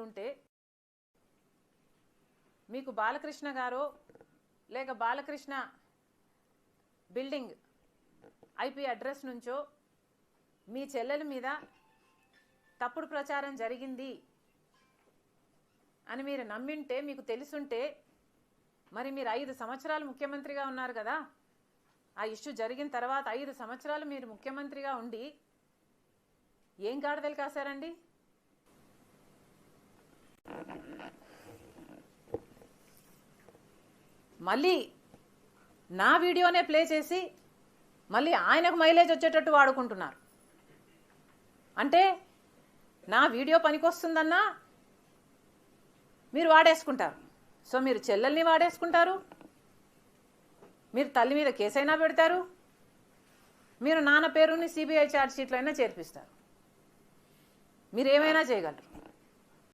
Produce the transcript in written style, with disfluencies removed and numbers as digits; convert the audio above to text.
ఉంటే మీకు బాలకృష్ణ గారో లేక బాలకృష్ణ బిల్డింగ్ ఐపీ అడ్రస్ నుంచో మీ చెల్లెల మీద తప్పుడు ప్రచారం జరిగింది అని మీరు నమ్మింటే, మీకు తెలుసుంటే, మరి మీరు 5 సంవత్సరాలు ముఖ్యమంత్రిగా ఉన్నారు కదా. ఆ ఇష్యూ జరిగిన తర్వాత 5 సంవత్సరాలు మీరు ముఖ్యమంత్రిగా ఉండి ఏం గాడిదలు కాశారండి? మళ్ళీ నా వీడియోనే ప్లే చేసి మళ్ళీ ఆయనకు మైలేజ్ వచ్చేటట్టు వాడుకుంటున్నారు. అంటే నా వీడియో పనికొస్తుందన్నా మీరు వాడేసుకుంటారు. సో మీరు చెల్లెల్ని వాడేసుకుంటారు, మీరు తల్లి మీద కేసైనా పెడతారు, మీరు నాన్న పేరుని సిబిఐ ఛార్జ్ షీట్లో అయినా చేర్పిస్తారు, మీరు ఏమైనా చేయగలరు.